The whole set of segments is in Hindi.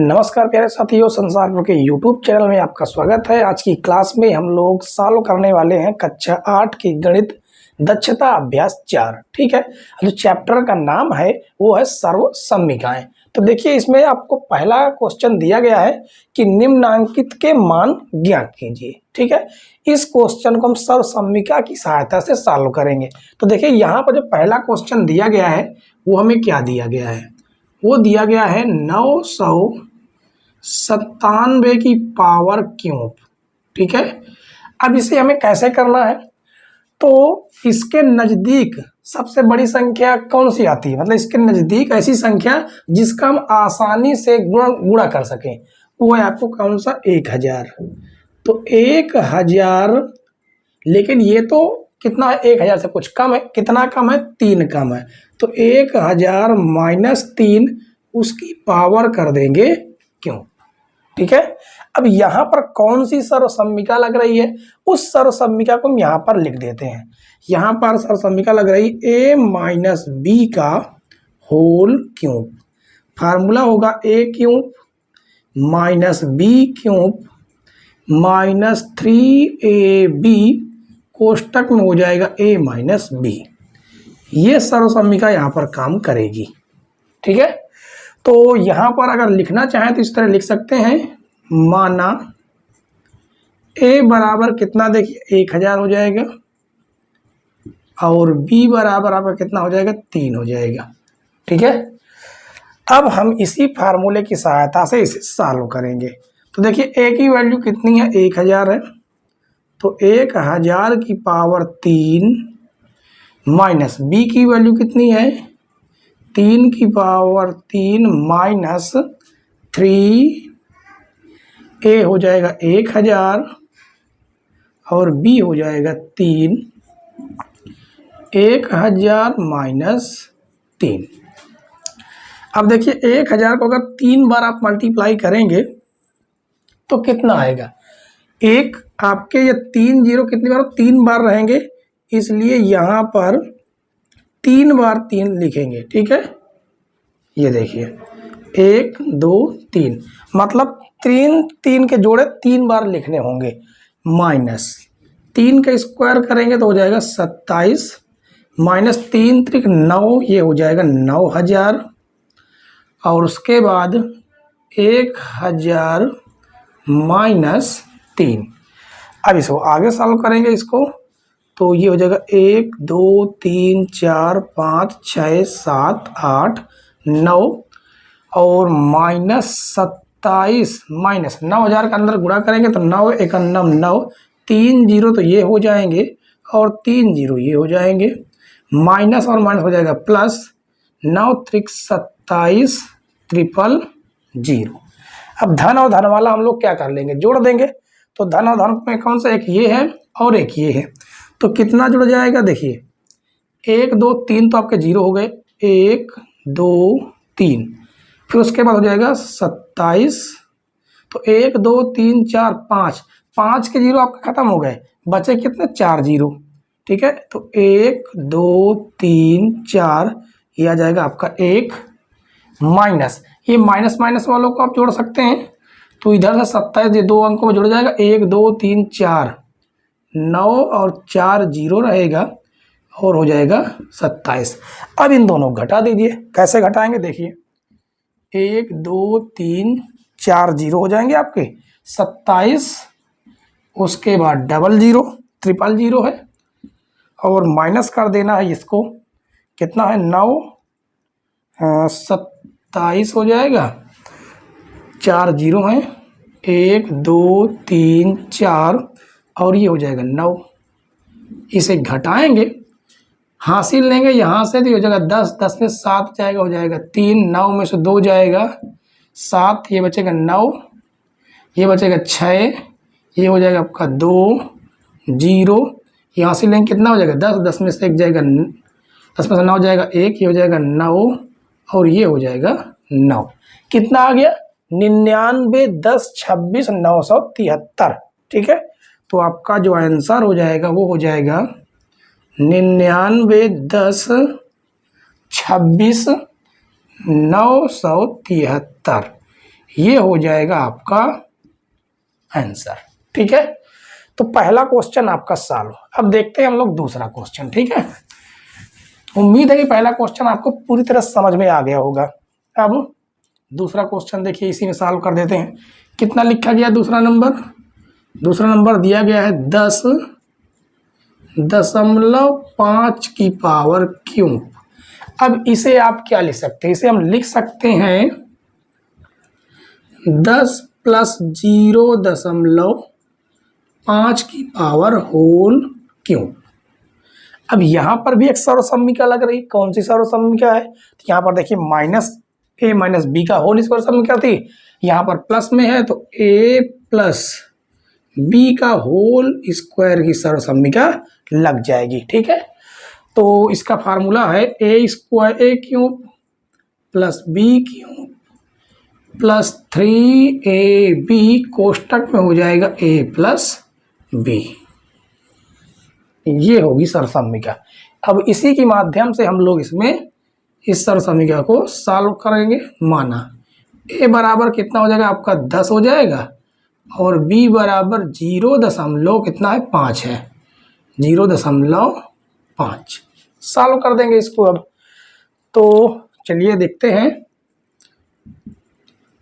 नमस्कार प्यारे साथियों, संसार भर के YouTube चैनल में आपका स्वागत है। आज की क्लास में हम लोग सॉल्व करने वाले हैं कक्षा 8 की गणित दक्षता अभ्यास 4। ठीक है, जो चैप्टर का नाम है वो है सर्वसम्मिकाएं। तो देखिए, इसमें आपको पहला क्वेश्चन दिया गया है कि निम्नांकित के मान ज्ञात कीजिए। ठीक है, इस क्वेश्चन को हम सर्वसम्मिका की सहायता से सॉल्व करेंगे। तो देखिए, यहाँ पर जो पहला क्वेश्चन दिया गया है वो हमें क्या दिया गया है, वो दिया गया है 997 की पावर क्यूब। ठीक है, अब इसे हमें कैसे करना है, तो इसके नज़दीक सबसे बड़ी संख्या कौन सी आती है, मतलब इसके नज़दीक ऐसी संख्या जिसका हम आसानी से गुणा कर सकें, वो है आपको कौन सा 1000। तो 1000, लेकिन ये तो कितना है, 1000 से कुछ कम है। कितना कम है, 3 कम है। तो 1000 माइनस 3 उसकी पावर कर देंगे क्यों। ठीक है, अब यहाँ पर कौन सी सर्वसम्मिका लग रही है, उस सर्वसम्मिका को हम यहाँ पर लिख देते हैं। यहाँ पर सर्वसम्मिका लग रही a माइनस बी का होल क्यूब। फार्मूला होगा a cube minus B cube minus 3ab कोष्टक में हो जाएगा a माइनस बी। ये सर्वसम्मिका यहाँ पर काम करेगी। ठीक है, तो यहाँ पर अगर लिखना चाहें तो इस तरह लिख सकते हैं, माना a बराबर कितना, देखिए 1000 हो जाएगा और b बराबर आपका कितना हो जाएगा, 3 हो जाएगा। ठीक है, अब हम इसी फार्मूले की सहायता से इसे सॉल्व करेंगे। तो देखिए a की वैल्यू कितनी है, 1000 है, तो 1000 की पावर 3 माइनस b की वैल्यू कितनी है, 3 की पावर 3 माइनस 3a हो जाएगा 1000 और b हो जाएगा 3। 1000 माइनस 3। अब देखिए 1000 को अगर 3 बार आप मल्टीप्लाई करेंगे तो कितना आएगा, एक आपके ये 3 जीरो कितनी बार, 3 बार रहेंगे, इसलिए यहाँ पर 3 बार 3 लिखेंगे। ठीक है, ये देखिए 1 2 3, मतलब 3 के जोड़े 3 बार लिखने होंगे। माइनस 3 का स्क्वायर करेंगे तो हो जाएगा 27 माइनस 3 त्रिक 9, ये हो जाएगा 9000 और उसके बाद 1000 माइनस 3। अब इसको आगे सॉल्व करेंगे इसको, तो ये हो जाएगा 1 2 3 4 5 6 7 8 9 और माइनस 27 माइनस 9000 के अंदर गुणा करेंगे तो 9 1 9, 3 जीरो तो ये हो जाएंगे और 3 जीरो ये हो जाएंगे, माइनस और माइनस हो जाएगा प्लस, 9 त्रिक 27 ट्रिपल 0। अब धन और धन वाला हम लोग क्या कर लेंगे, जोड़ देंगे। तो धन और धन में कौन सा, एक ये है और एक ये है, तो कितना जुड़ जाएगा, देखिए 1 2 3 तो आपके 0 हो गए, 1 2 3, फिर उसके बाद हो जाएगा 27, तो 1 2 3 4 5, 5 के 0 आपके खत्म हो गए, बचे कितने, 4 जीरो। ठीक है, तो 1 2 3 4, ये आ जाएगा आपका 1 माइनस, ये माइनस माइनस वालों को आप जोड़ सकते हैं, तो इधर से 27 ये 2 अंकों में जुड़ जाएगा, 1 2 3 4, 9 और 4 जीरो रहेगा और हो जाएगा 27। अब इन दोनों घटा दीजिए। कैसे घटाएंगे, देखिए 1 2 3 4 जीरो हो जाएंगे आपके, 27, उसके बाद डबल जीरो ट्रिपल जीरो है और माइनस कर देना है इसको, कितना है 9 27 हो जाएगा, 4 जीरो हैं, 1 2 3 4 और ये हो जाएगा 9। इसे घटाएंगे, हासिल लेंगे यहाँ से, तो ये हो जाएगा 10, 10 में 7 जाएगा, हो जाएगा 3, 9 में से 2 जाएगा 7, ये बचेगा 9, ये बचेगा 6, ये हो जाएगा आपका 2 जीरो, ये हासिल लेंगे कितना हो जाएगा 10, 10 में से 1 जाएगा, 10 में से 9 जाएगा 1, ये हो जाएगा 9 और ये हो जाएगा 9। कितना आ गया, 99 10 26 973। ठीक है, तो आपका जो आंसर हो जाएगा वो हो जाएगा 99 10 26 973। ये हो जाएगा आपका आंसर। ठीक है, तो पहला क्वेश्चन आपका सॉल्व। अब देखते हैं हम लोग दूसरा क्वेश्चन। ठीक है, उम्मीद है कि पहला क्वेश्चन आपको पूरी तरह समझ में आ गया होगा। अब दूसरा क्वेश्चन देखिए, इसी में सॉल्व कर देते हैं। कितना लिखा गया दूसरा नंबर? दूसरा नंबर दिया गया है 10.5 की पावर क्यूब। अब इसे आप क्या लिख सकते हैं? इसे हम लिख सकते हैं 10 + 0.5 की पावर होल क्यूब। अब यहाँ पर भी एक सर्वसम्मिका लग रही। कौन सी सर्वसम्मिका है? तो यहाँ पर देखिए -a - b का होल सर्वसम्मिका थी, यहाँ पर प्लस में है तो a + b का होल स्क्वायर की सर्वसम्मिका लग जाएगी। ठीक है, तो इसका फार्मूला है a² cube + b cube + 3ab कोष्टक में हो जाएगा a + b। ये होगी सर्वसम्मिका। अब इसी के माध्यम से हम लोग इसमें इस सर्वसम्मिका को सॉल्व करेंगे। माना a बराबर कितना हो जाएगा आपका 10 हो जाएगा और b बराबर 0. कितना है 5 है, 0.5 सॉल्व कर देंगे इसको। अब तो चलिए देखते हैं।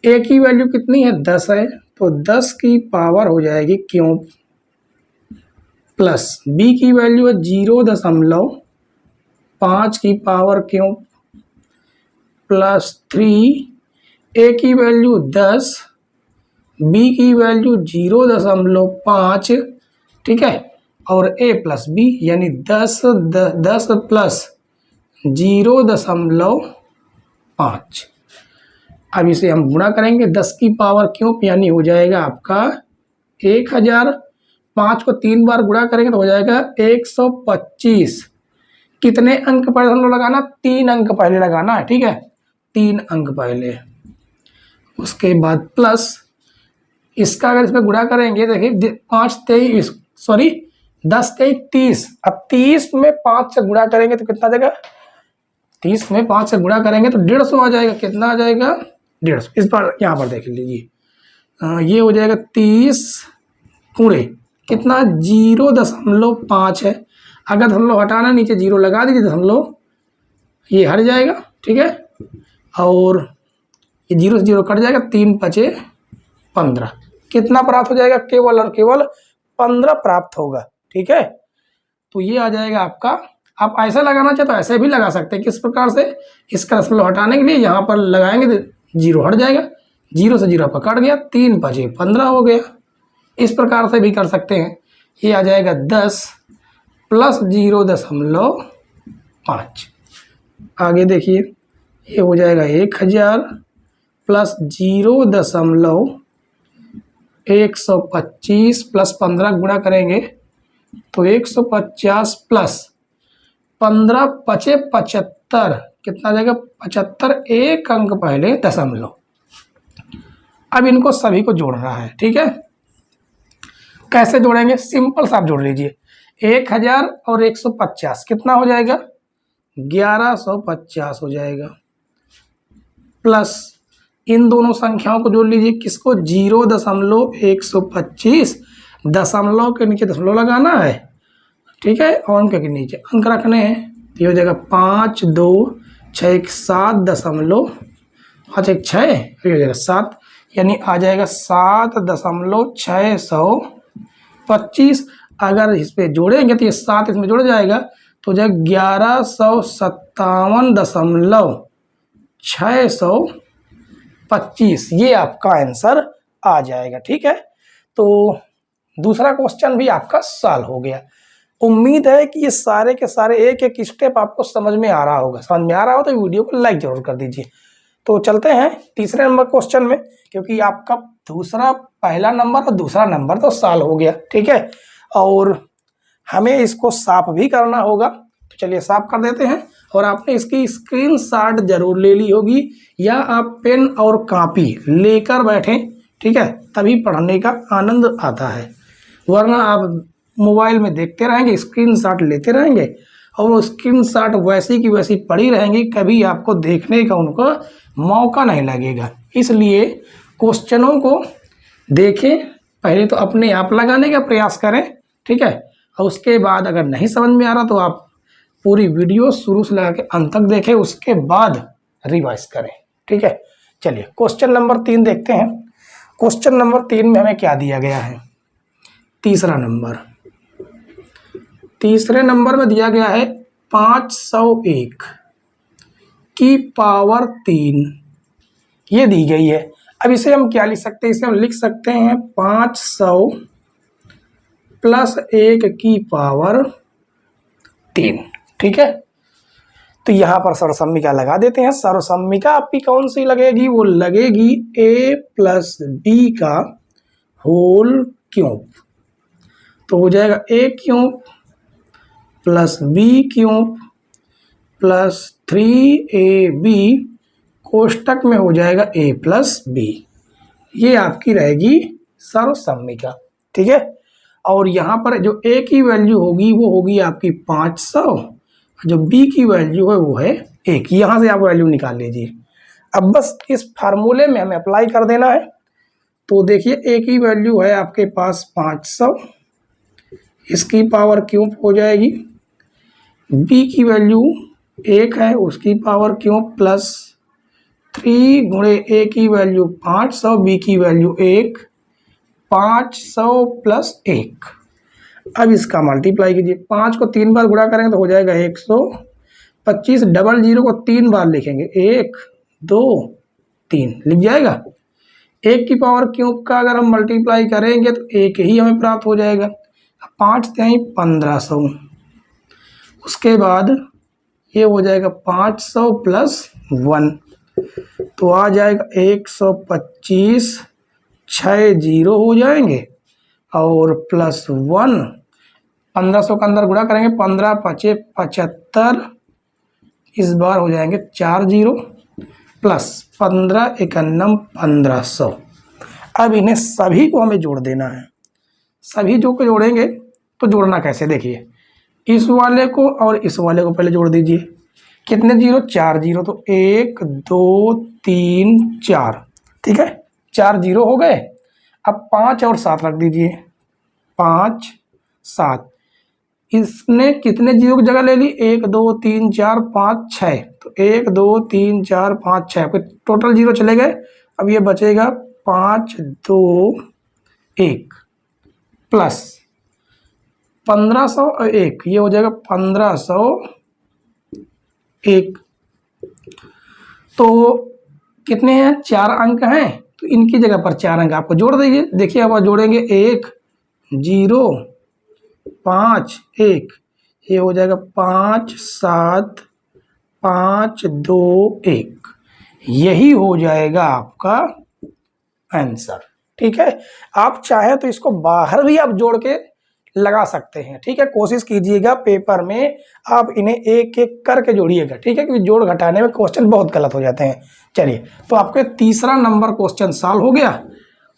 a की वैल्यू कितनी है 10 है, तो 10 की पावर हो जाएगी क्यूब प्लस b की वैल्यू है 0.5 की पावर क्यूब प्लस 3 a की वैल्यू 10 b की वैल्यू 0.5। ठीक है, और a + b यानी 10 + 0.5। अब इसे हम गुणा करेंगे 10 की पावर क्यूब यानी हो जाएगा आपका 1000। 5 को 3 बार गुणा करेंगे तो हो जाएगा 125। कितने अंक पहले हम लोग लगाना? 3 अंक पहले लगाना है। ठीक है, 3 अंक पहले, उसके बाद प्लस इसका अगर इसमें गुणा करेंगे देखिए 10 × 3 = 30। अब 30 में 5 से गुणा करेंगे तो कितना आ जाएगा? 30 में 5 से गुणा करेंगे तो 150 आ जाएगा। कितना आ जाएगा? 150। इस बार यहाँ पर देख लीजिए, ये हो जाएगा 30 × कितना 0.5 है। अगर हम लोग हटाना नीचे 0 लगा दीजिए तो हम लोग ये हट जाएगा। ठीक है, और ये 0 से 0 कट जाएगा, 3 × 5 = 15। कितना प्राप्त हो जाएगा? केवल और केवल 15 प्राप्त होगा। ठीक है, तो ये आ जाएगा आपका। आप ऐसा लगाना चाहे तो ऐसे भी लगा सकते हैं। किस प्रकार से? इसका दशमलव हटाने के लिए यहाँ पर लगाएंगे तो 0 हट जाएगा, 0 से 0 पर कट गया, 3 × 5 = 15 हो गया। इस प्रकार से भी कर सकते हैं। ये आ जाएगा 10 + 0.5। आगे देखिए, ये हो जाएगा 1000 + 0.125 + 15 गुणा करेंगे तो 150 + 15 × 5 = 75। कितना आ जाएगा? 75। एक अंक पहले दशमलव। अब इनको सभी को जोड़ना है। ठीक है, कैसे जोड़ेंगे? सिंपल सा आप जोड़ लीजिए। 1000 और 150 कितना हो जाएगा? 1150 हो जाएगा। प्लस इन दोनों संख्याओं को जोड़ लीजिए। किसको? 0.125, दशमलव के नीचे दशमलव लगाना है। ठीक है, और अंक के नीचे अंक रखने हैं। तो ये हो जाएगा 5 2 6 7.5 1 6, ये हो जाएगा 7, यानी आ जाएगा 7.625। अगर इस पे जोड़ेंगे तो ये 7 इसमें जुड़ जाएगा तो जो 1157.625 ये आपका आंसर आ जाएगा। ठीक है, तो दूसरा क्वेश्चन भी आपका सॉल्व हो गया। उम्मीद है कि ये सारे के सारे एक एक स्टेप आपको समझ में आ रहा होगा। समझ में आ रहा हो तो वीडियो को लाइक जरूर कर दीजिए। तो चलते हैं तीसरे नंबर क्वेश्चन में, क्योंकि आपका पहला नंबर और दूसरा नंबर तो सॉल्व हो गया। ठीक है, और हमें इसको साफ भी करना होगा। तो चलिए साफ कर देते हैं। और आपने इसकी स्क्रीनशॉट जरूर ले ली होगी, या आप पेन और कॉपी लेकर बैठें। ठीक है, तभी पढ़ने का आनंद आता है, वरना आप मोबाइल में देखते रहेंगे, स्क्रीनशॉट लेते रहेंगे और वो स्क्रीनशॉट वैसी की वैसी पड़ी रहेंगी, कभी आपको देखने का उनको मौका नहीं लगेगा। इसलिए क्वेश्चनों को देखें, पहले तो अपने आप लगाने का प्रयास करें, ठीक है। और उसके बाद अगर नहीं समझ में आ रहा तो आप पूरी वीडियो शुरू से लगा के अंत तक देखें, उसके बाद रिवाइज करें, ठीक है। चलिए क्वेश्चन नंबर 3 देखते हैं। क्वेश्चन नंबर 3 में हमें क्या दिया गया है? तीसरे नंबर में दिया गया है 501 की पावर 3, ये दी गई है। अब इसे हम क्या लिख सकते हैं? इसे हम लिख सकते हैं 500 प्लस 1 की पावर 3, ठीक है। तो यहाँ पर सर्वसम्मिका लगा देते हैं। सर्वसम्मिका आपकी कौन सी लगेगी? वो लगेगी a प्लस बी का होल क्यूब। तो हो जाएगा a cube plus B cube plus 3ab कोष्टक में हो जाएगा a प्लस बी। ये आपकी रहेगी सर्वसम्मिका, ठीक है। और यहाँ पर जो a की वैल्यू होगी वो होगी आपकी 500, जो b की वैल्यू है वो है 1। यहाँ से आप वैल्यू निकाल लीजिए। अब बस इस फार्मूले में हमें अप्लाई कर देना है। तो देखिए a की वैल्यू है आपके पास 500, इसकी पावर क्यूब हो जाएगी। b की वैल्यू 1 है, उसकी पावर क्यूब प्लस 3 गुणे a की वैल्यू 500, b की वैल्यू 1, 500 प्लस 1। अब इसका मल्टीप्लाई कीजिए। 5 को 3 बार गुणा करेंगे तो हो जाएगा 125। डबल जीरो को 3 बार लिखेंगे, 1 2 3 लिख जाएगा। 1 की पावर क्यूब का अगर हम मल्टीप्लाई करेंगे तो 1 ही हमें प्राप्त हो जाएगा। 5 3 1500, उसके बाद ये हो जाएगा 500 प्लस 1, तो आ जाएगा 125। 6 जीरो हो जाएंगे और प्लस 1, 1500 का अंदर गुणा करेंगे, 15 5 75, इस बार हो जाएंगे 4 जीरो प्लस 15 51 1500। अब इन्हें सभी को हमें जोड़ देना है। सभी जो को जोड़ेंगे तो जोड़ना कैसे? देखिए, इस वाले को और इस वाले को पहले जोड़ दीजिए। कितने जीरो? 4 जीरो, तो 1 2 3 4, ठीक है। 4 जीरो हो गए। अब 5 और 7 रख दीजिए, 5 7। इसने कितने जीरो की जगह ले ली? 1 2 3 4 5 6, तो 1 2 3 4 5 6, टोटल जीरो चले गए। अब ये बचेगा 5 2 1 प्लस 1501, ये हो जाएगा 1501। तो कितने हैं? 4 अंक हैं, तो इनकी जगह पर 4 अंक आपको जोड़ देंगे। देखिए अब जोड़ेंगे 1 0 5 1, ये हो जाएगा 5 7 5 2 1। यही हो जाएगा आपका आंसर, ठीक है। आप चाहे तो इसको बाहर भी आप जोड़ के लगा सकते हैं, ठीक है। कोशिश कीजिएगा पेपर में आप इन्हें एक एक करके जोड़िएगा, ठीक है, क्योंकि जोड़ घटाने में क्वेश्चन बहुत गलत हो जाते हैं। चलिए, तो आपके तीसरा नंबर क्वेश्चन सॉल्व हो गया।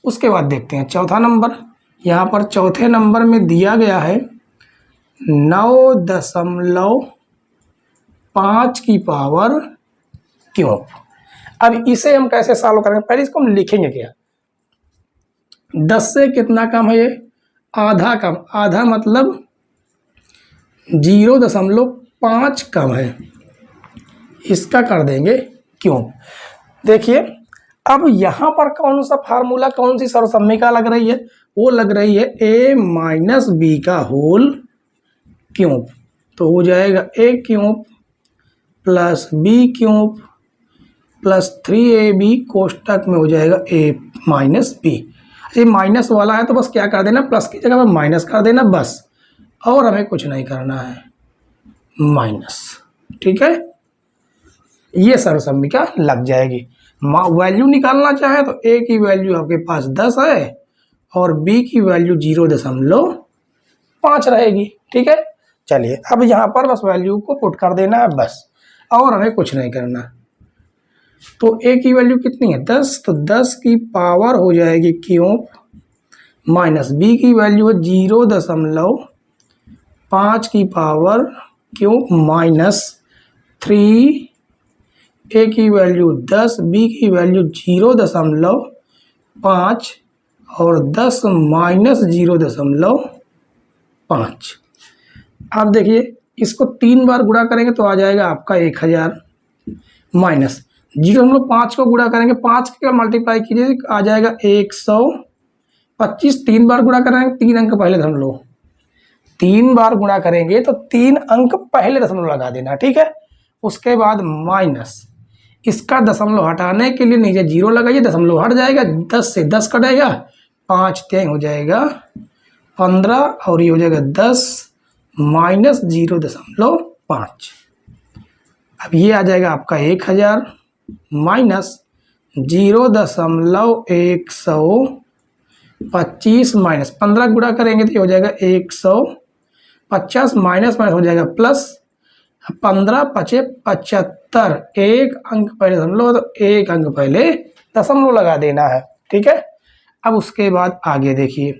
उसके बाद देखते हैं चौथा नंबर। यहाँ पर चौथे नंबर में दिया गया है 9.5 की पावर क्यूब। अब इसे हम कैसे सॉल्व करेंगे? पहले इसको हम लिखेंगे क्या? 10 से कितना कम है? ये आधा कम। आधा मतलब 0.5 कम है, इसका कर देंगे क्यूब। देखिए अब यहाँ पर कौन सा फार्मूला, कौन सी सर्वसम्मिका लग रही है? वो लग रही है a माइनस बी का होल क्यूब। तो हो जाएगा a cube plus b cube plus 3ab कोष्टक में हो जाएगा a माइनस बी। ये माइनस वाला है तो बस क्या कर देना, प्लस की जगह पर माइनस कर देना बस, और हमें कुछ नहीं करना है, माइनस, ठीक है। ये सर्वसम्मिका लग जाएगी। वैल्यू निकालना चाहे तो a की वैल्यू आपके पास 10 है और b की वैल्यू 0.5 रहेगी, ठीक है। चलिए अब यहाँ पर बस वैल्यू को पुट कर देना है बस, और हमें कुछ नहीं करना। तो a की वैल्यू कितनी है? 10, तो 10 की पावर हो जाएगी क्यूब माइनस b की वैल्यू है 0.5 की पावर क्यूब माइनस 3, a की वैल्यू 10, b की वैल्यू 0.5 5 और 10 माइनस 0.5। अब देखिए इसको 3 बार गुणा करेंगे तो आ जाएगा आपका 1000 माइनस 0.5 को गुणा करेंगे 5 का मल्टीप्लाई कीजिए आ जाएगा 125। 3 बार गुणा करेंगे 3 अंक पहले दशमलव, 3 बार गुणा करेंगे तो 3 अंक पहले दशमलव लगा देना, ठीक है। उसके बाद माइनस इसका दशमलव हटाने के लिए नीचे 0 लगाइए, दशमलव हट जाएगा, 10 से 10 कटेगा, 5 तय हो जाएगा 15 और ये हो जाएगा 10 माइनस 0.5। अब ये आ जाएगा आपका 1000 माइनस 0.125 माइनस 15 गुणा करेंगे तो ये हो जाएगा 150 माइनस माइनस हो जाएगा प्लस 15 पचे 75। एक अंक पहले दशमलव तो एक अंक पहले दशमलव लगा देना है, ठीक है। अब उसके बाद आगे देखिए,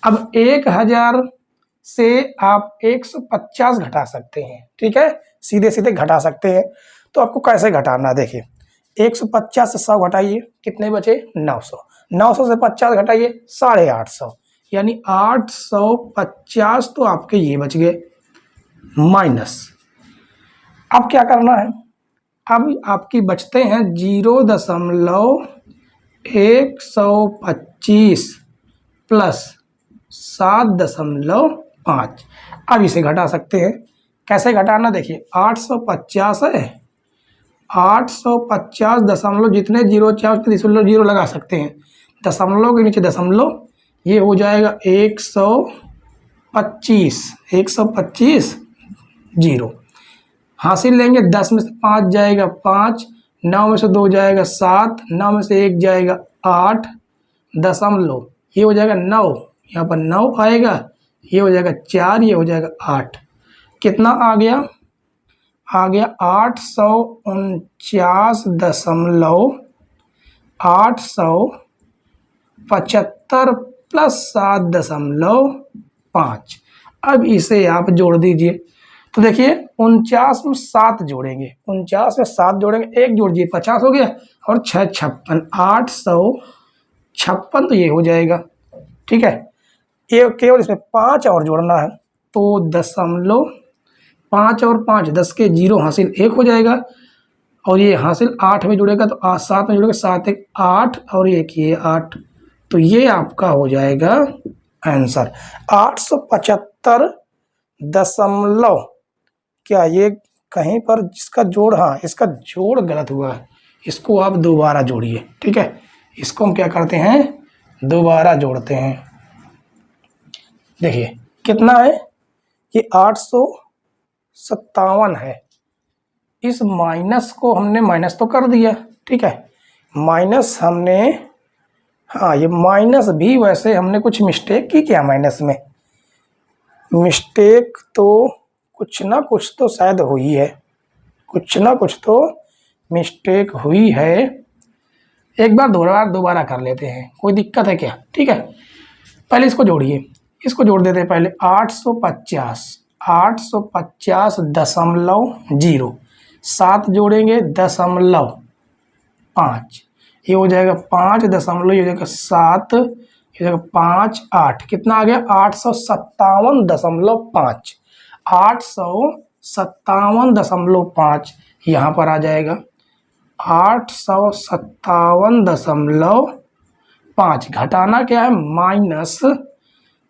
अब 1000 से आप 150 घटा सकते हैं, ठीक है, सीधे सीधे घटा सकते हैं। तो आपको कैसे घटाना, देखिए 150 से 100 घटाइए, कितने बचे 900, 900 से 50 घटाइए 850, यानी 850 तो आपके ये बच गए माइनस। अब क्या करना है, अब आपकी बचते हैं 0.125 प्लस 7.5। अब इसे घटा सकते हैं, कैसे घटाना देखिए 850 है, 850 दशमलव जितने जीरो चाहे उसमें दशमलव 0 लगा सकते हैं, दशमलव के नीचे दशमलव, ये हो जाएगा 125 0 हासिल लेंगे, 10 में से 5 जाएगा 5, 9 में से 2 जाएगा 7, 9 में से 1 जाएगा 8 दशमलव, ये हो जाएगा 9, यहाँ पर 9 आएगा, ये हो जाएगा 4, ये हो जाएगा 8। कितना आ गया 849.875 प्लस 7.5। अब इसे आप जोड़ दीजिए, तो देखिए 49 में 7 जोड़ेंगे, 49 में 7 जोड़ेंगे, 1 जोड़ दिए 50 हो गया, और 6 56, 856 तो ये हो जाएगा, ठीक है। ये केवल इसमें 5 और जोड़ना है, तो दशमलव 5 और 5 10 के 0 हासिल 1 हो जाएगा, और ये हासिल 8 में जुड़ेगा तो 7 में जुड़ेगा, 7 1 8 और 1 ये 8, तो ये आपका हो जाएगा आंसर 875 दशमलव, क्या ये कहीं पर जिसका जोड़, हाँ इसका जोड़ गलत हुआ है, इसको आप दोबारा जोड़िए, ठीक है। इसको हम क्या करते हैं, दोबारा जोड़ते हैं। देखिए कितना है, ये 857 है, इस माइनस को हमने माइनस तो कर दिया, ठीक है, माइनस हमने, हाँ ये माइनस भी वैसे हमने कुछ मिस्टेक की क्या, माइनस में मिस्टेक तो कुछ ना कुछ तो शायद हुई है, कुछ ना कुछ तो मिस्टेक हुई है। एक बार दोबारा कर लेते हैं, कोई दिक्कत है क्या, ठीक है। पहले इसको जोड़िए, इसको जोड़ देते हैं पहले 850 दशमलव 0, 7 जोड़ेंगे 0.5, ये हो जाएगा 5 दशमलव, ये हो जाएगा 7, ये हो जाएगा 5 8, कितना आ गया 857.5, 857.5 यहाँ पर आ जाएगा 857.5। घटाना क्या है, माइनस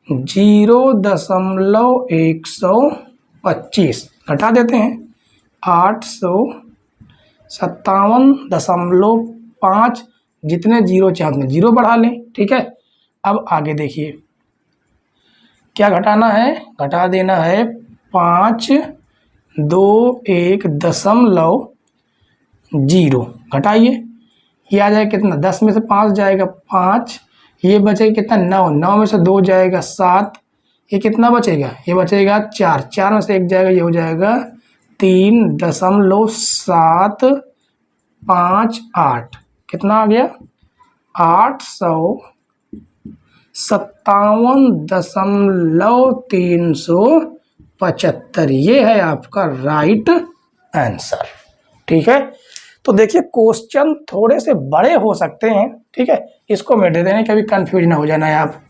0.125 घटा देते हैं, 857.5, जितने 0 चाहे उतने 0 बढ़ा लें, ठीक है। अब आगे देखिए क्या घटाना है, घटा देना है 521.0 घटाइए, ये आ जाएगा कितना, 10 में से 5 जाएगा 5, ये बचेगा कितना 9, 9 में से 2 जाएगा 7, ये कितना बचेगा, ये बचेगा 4, 4 में से 1 जाएगा, ये हो जाएगा 3.758, कितना आ गया 857.375, ये है आपका राइट आंसर, ठीक है। तो देखिए क्वेश्चन थोड़े से बड़े हो सकते हैं, ठीक है, इसको मैं दे देने कभी कंफ्यूज ना हो जाना है आप।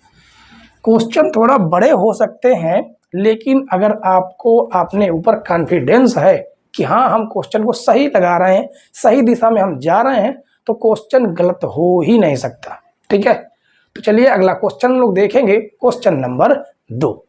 क्वेश्चन थोड़ा बड़े हो सकते हैं, लेकिन अगर आपको अपने ऊपर कॉन्फिडेंस है कि हाँ हम क्वेश्चन को सही लगा रहे हैं, सही दिशा में हम जा रहे हैं, तो क्वेश्चन गलत हो ही नहीं सकता, ठीक है। तो चलिए अगला क्वेश्चन लोग देखेंगे, क्वेश्चन नंबर 2।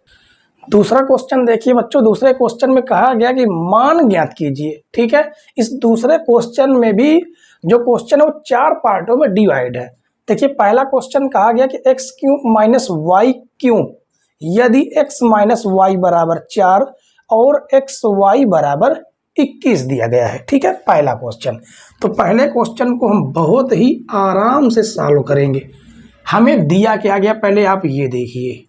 दूसरा क्वेश्चन देखिए बच्चों, दूसरे क्वेश्चन में कहा गया कि मान ज्ञात कीजिए, ठीक है। इस दूसरे क्वेश्चन में भी जो क्वेश्चन है वो 4 पार्टों में डिवाइड है। देखिए पहला क्वेश्चन कहा गया कि x cube minus Y cube यदि x माइनस वाई बराबर 4 और एक्स वाई बराबर 21 दिया गया है, ठीक है, पहला क्वेश्चन। तो पहले क्वेश्चन को हम बहुत ही आराम से सॉल्व करेंगे। हमें दिया क्या गया, पहले आप ये देखिए,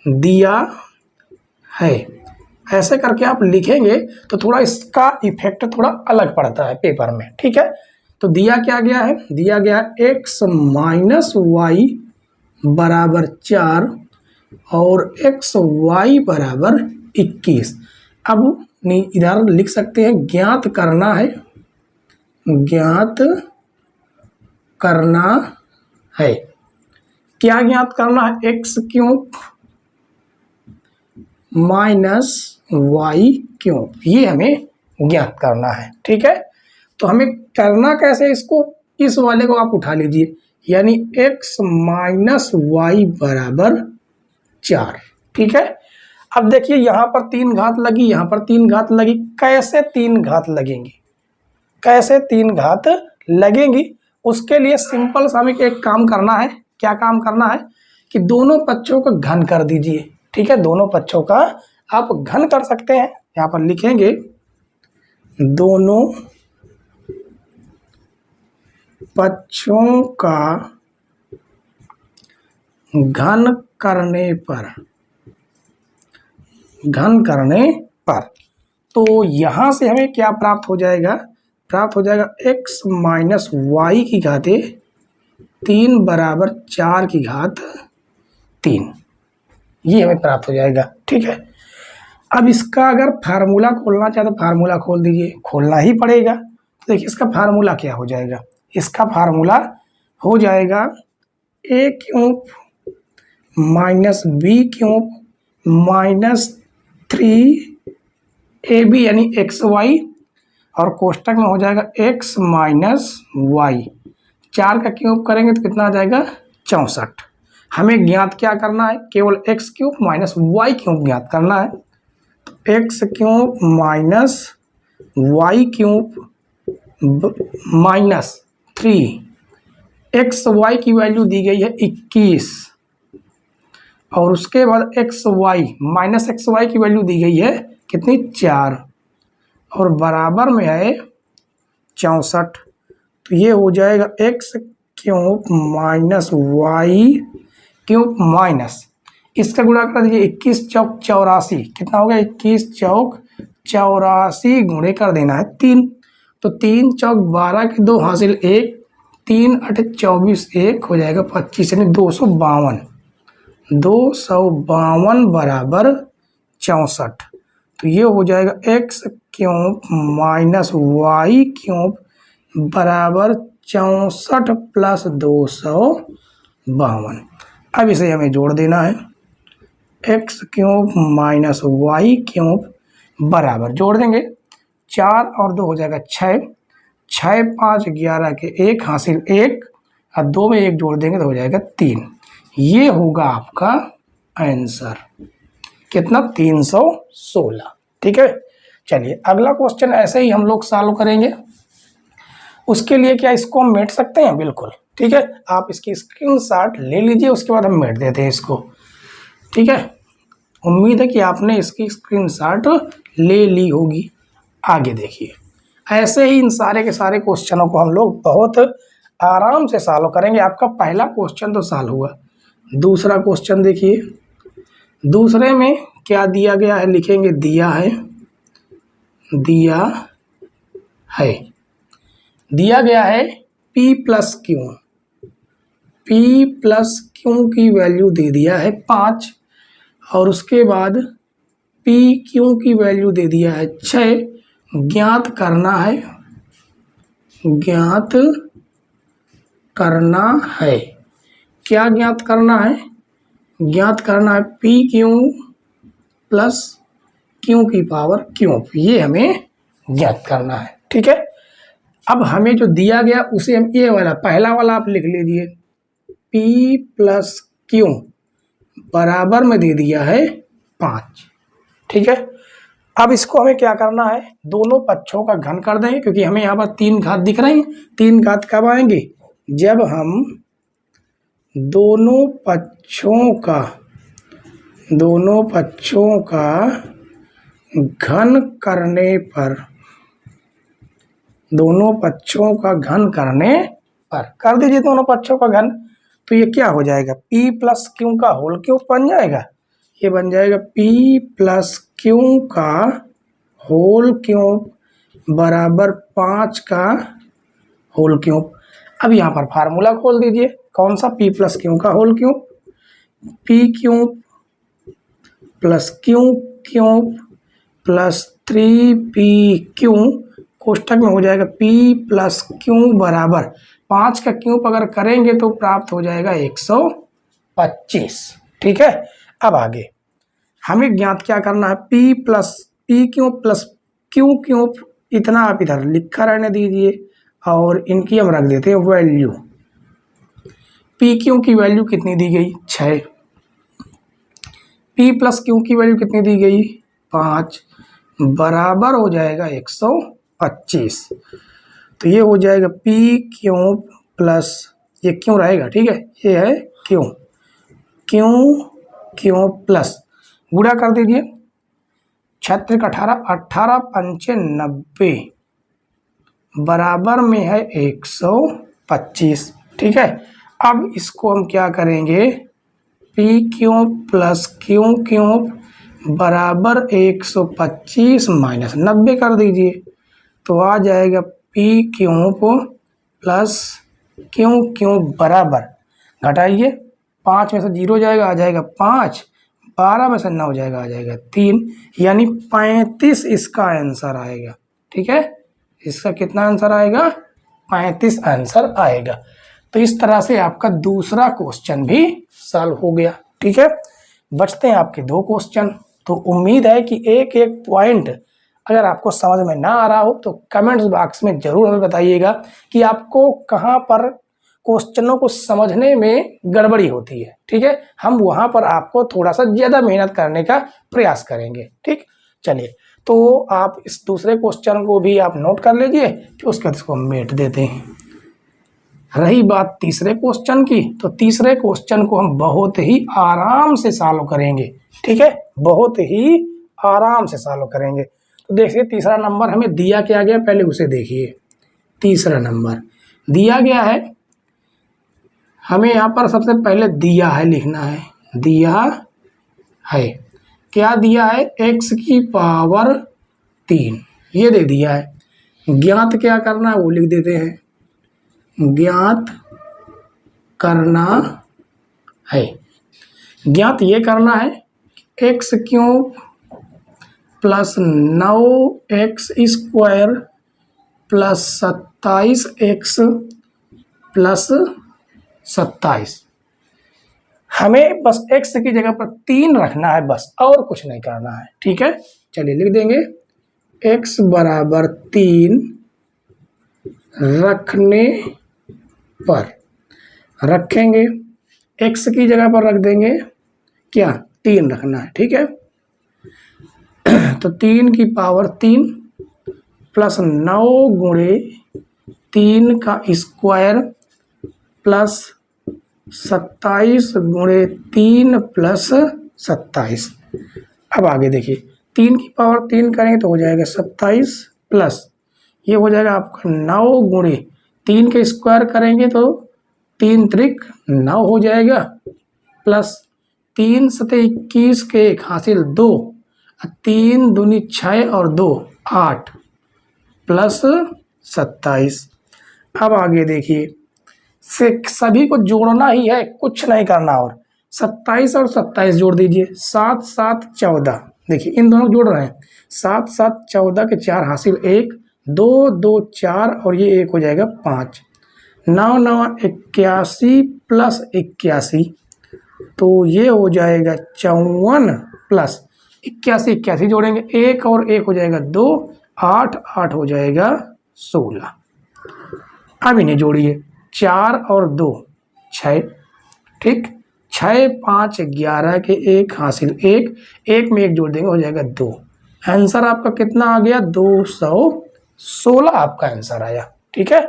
दिया है, ऐसे करके आप लिखेंगे तो थोड़ा इसका इफेक्ट थोड़ा अलग पड़ता है पेपर में, ठीक है। तो दिया क्या गया है, दिया गया x माइनस वाई बराबर 4 और एक्स वाई बराबर 21। अब इधर लिख सकते हैं ज्ञात करना है, ज्ञात करना है, क्या ज्ञात करना है, X cube minus Y cube, ये हमें ज्ञात करना है, ठीक है। तो हमें करना कैसे, इसको इस वाले को आप उठा लीजिए, यानी x माइनस वाई बराबर 4, ठीक है। अब देखिए यहाँ पर 3 घात लगी, यहाँ पर 3 घात लगी, कैसे 3 घात लगेंगी, कैसे 3 घात लगेंगी, उसके लिए सिंपल सा हमें एक काम करना है। क्या काम करना है कि दोनों पक्षों का घन कर दीजिए, ठीक है, दोनों पक्षों का आप घन कर सकते हैं। यहाँ पर लिखेंगे दोनों पक्षों का घन करने पर, घन करने पर, तो यहां से हमें क्या प्राप्त हो जाएगा, प्राप्त हो जाएगा x माइनस वाई की घाते 3 बराबर 4 की घात 3, ये हमें प्राप्त हो जाएगा, ठीक है। अब इसका अगर फार्मूला खोलना चाहे तो फार्मूला खोल दीजिए, खोलना ही पड़ेगा। तो देखिए इसका फार्मूला क्या हो जाएगा, इसका फार्मूला हो जाएगा a cube minus B cube minus 3ab यानी एक्स वाई, और कोष्टक में हो जाएगा x माइनस वाई, 4 का क्यूब करेंगे तो कितना आ जाएगा 64। हमें ज्ञात क्या करना है, केवल x cube minus Y cube ज्ञात करना है। तो x cube minus Y cube minus 3, X Y की वैल्यू दी गई है 21, और उसके बाद X Y minus X Y की वैल्यू दी गई है कितनी 4, और बराबर में है 64। तो ये हो जाएगा X cube minus Y cube minus, इसका गुणा कर दीजिए 21 चौक 84, कितना हो गया 21 चौक 84 गुणे कर देना है 3, तो 3 चौक 12 के 2 हासिल 1, 3 8 24 1 हो जाएगा 25, यानी 252, 252 बराबर 64। तो ये हो जाएगा X cube minus Y cube बराबर 64 प्लस 252। अब इसे हमें जोड़ देना है, X cube minus Y cube बराबर, जोड़ देंगे 4 और 2 हो जाएगा 6, 6 5 11 के 1 हासिल 1, और 2 में 1 जोड़ देंगे तो हो जाएगा 3। ये होगा आपका आंसर, कितना 316, ठीक है। चलिए अगला क्वेश्चन ऐसे ही हम लोग सॉल्व करेंगे। उसके लिए क्या इसको हम मेट सकते हैं, बिल्कुल, ठीक है। आप इसकी स्क्रीनशॉट ले लीजिए, उसके बाद हम मेट देते हैं इसको, ठीक है। उम्मीद है कि आपने इसकी स्क्रीनशॉट ले ली होगी। आगे देखिए, ऐसे ही इन सारे के सारे क्वेश्चनों को हम लोग बहुत आराम से सॉल्व करेंगे। आपका पहला क्वेश्चन तो सॉल्व हुआ, दूसरा क्वेश्चन देखिए, दूसरे में क्या दिया गया है, लिखेंगे दिया है, दिया है, दिया गया है p plus Q, p plus Q की वैल्यू दे दिया है 5, और उसके बाद पी क्यू की वैल्यू दे दिया है 6, ज्ञात करना है ज्ञात करना है। क्या ज्ञात करना है? ज्ञात करना है पी क्यू प्लस क्यू की पावर क्यूब, ये हमें ज्ञात करना है। ठीक है, अब हमें जो दिया गया उसे हम ये वाला पहला वाला आप लिख लीजिए, P प्लस क्यू बराबर में दे दिया है 5। ठीक है, अब इसको हमें क्या करना है, दोनों पक्षों का घन कर देंगे, क्योंकि हमें यहाँ पर 3 घात दिख रही हैं। 3 घात कब आएंगे? जब हम दोनों पक्षों का घन करने पर, दोनों पक्षों का घन करने पर कर दीजिए दोनों पक्षों का घन, तो ये क्या हो जाएगा, P प्लस क्यू का होल क्यूब बन जाएगा। ये बन जाएगा P प्लस क्यू का होल क्यूब बराबर 5 का होल क्यूब। अब यहाँ पर फार्मूला खोल दीजिए, कौन सा, P प्लस क्यू का whole cube, P cube plus Q cube plus 3P Q कोष्टक में हो जाएगा P प्लस क्यू बराबर 5 का क्यूब अगर करेंगे तो प्राप्त हो जाएगा 125। ठीक है, अब आगे हमें ज्ञात क्या करना है, P cube plus Q cube, इतना आप इधर लिखा रहने दीजिए और इनकी हम रख देते हैं वैल्यू। P क्यू की वैल्यू कितनी दी गई, 6। P प्लस क्यू की वैल्यू कितनी दी गई, 5, बराबर हो जाएगा 125। तो ये हो जाएगा P क्यूब प्लस, ये क्यों रहेगा, ठीक है, ये है क्यों क्यूब प्लस, गुणा कर दीजिए, 6 18 18 95 बराबर में है 125। ठीक है, अब इसको हम क्या करेंगे, P cube plus Q cube बराबर 125 माइनस 90 कर दीजिए, तो आ जाएगा P cube plus Q cube बराबर, घटाइए 5 में से 0 जाएगा, आ जाएगा 5, 12 में से 9 जाएगा, आ जाएगा 3, यानी 35 इसका आंसर आएगा। ठीक है, इसका कितना आंसर आएगा, 35 आंसर आएगा। तो इस तरह से आपका दूसरा क्वेश्चन भी सॉल्व हो गया। ठीक है, बचते हैं आपके 2 क्वेश्चन। तो उम्मीद है कि एक एक पॉइंट अगर आपको समझ में ना आ रहा हो तो कमेंट्स बॉक्स में जरूर हमें बताइएगा कि आपको कहाँ पर क्वेश्चनों को समझने में गड़बड़ी होती है। ठीक है, हम वहाँ पर आपको थोड़ा सा ज़्यादा मेहनत करने का प्रयास करेंगे। ठीक, चलिए, तो आप इस दूसरे क्वेश्चन को भी आप नोट कर लीजिए, फिर उसके बाद इसको मेट देते हैं। रही बात तीसरे क्वेश्चन की, तो तीसरे क्वेश्चन को हम बहुत ही आराम से सॉल्व करेंगे। ठीक है, बहुत ही आराम से सॉल्व करेंगे। तो देखिए तीसरा नंबर हमें दिया क्या गया, पहले उसे देखिए। तीसरा नंबर दिया गया है, हमें यहाँ पर सबसे पहले दिया है लिखना है, दिया है, क्या दिया है, x की पावर 3, ये दे दिया है। ज्ञात क्या करना है वो लिख देते हैं, ज्ञात करना है, ज्ञात ये करना है x cube plus 9x square plus 27x plus 27। हमें बस x की जगह पर 3 रखना है बस, और कुछ नहीं करना है। ठीक है, चलिए लिख देंगे x बराबर 3 रखने पर, रखेंगे x की जगह पर रख देंगे क्या, 3 रखना है। ठीक है, तो 3 की पावर 3 प्लस 9 गुणे 3 का स्क्वायर प्लस 27 गुणे 3 प्लस 27। अब आगे देखिए, 3 की पावर 3 करेंगे तो हो जाएगा 27 प्लस ये हो जाएगा आपका 9 गुणे 3 के स्क्वायर करेंगे तो 3 त्रिक 9 हो जाएगा, प्लस 3 सते 21 के 1 हासिल 2, 3 दूनी 6 और 2 8 प्लस 27। अब आगे देखिए, सभी को जोड़ना ही है, कुछ नहीं करना, और 27 और 27 जोड़ दीजिए, 7 7 14, देखिए इन दोनों जोड़ रहे हैं, 7 7 14 के 4 हासिल 1, दो दो 4 और ये 1 हो जाएगा 5। 9 9 81 प्लस 81, तो ये हो जाएगा 54 प्लस 81 81 जोड़ेंगे 1 और 1 हो जाएगा 2, 8 8 हो जाएगा 16। अब इन्हें जोड़िए 4 और 2 6, ठीक, 6 5 11 के 1 हासिल 1, 1 में 1 जोड़ देंगे हो जाएगा 2। आंसर आपका कितना आ गया? 216 आपका आंसर आया। ठीक है,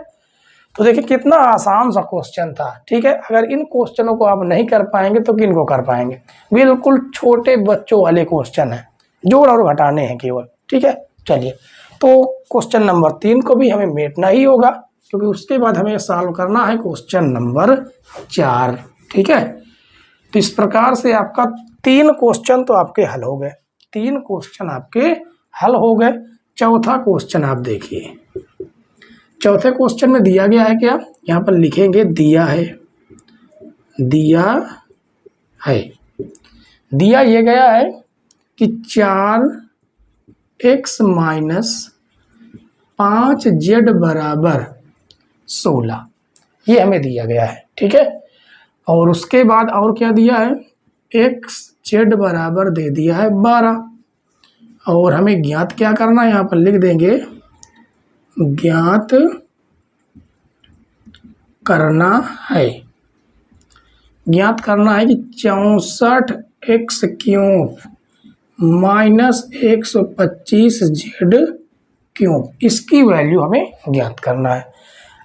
तो देखिए कितना आसान सा क्वेश्चन था। ठीक है, अगर इन क्वेश्चनों को आप नहीं कर पाएंगे तो किन को कर पाएंगे? बिल्कुल छोटे बच्चों वाले क्वेश्चन है, जोड़ और घटाने हैं केवल। ठीक है, चलिए, तो क्वेश्चन नंबर 3 को भी हमें मेटना ही होगा, क्योंकि उसके बाद हमें सॉल्व करना है क्वेश्चन नंबर 4। ठीक है, तो इस प्रकार से आपका 3 क्वेश्चन तो आपके हल हो गए, 3 क्वेश्चन आपके हल हो गए। चौथा क्वेश्चन आप देखिए, चौथे क्वेश्चन में दिया गया है क्या? यहाँ पर लिखेंगे दिया है, दिया है, दिया ये गया है कि 4x माइनस 5z बराबर 16, ये हमें दिया गया है। ठीक है, और उसके बाद और क्या दिया है? xz बराबर दे दिया है 12, और हमें ज्ञात क्या करना है? यहाँ पर लिख देंगे ज्ञात करना है, ज्ञात करना है कि 64x cube minus 125z cube, इसकी वैल्यू हमें ज्ञात करना है।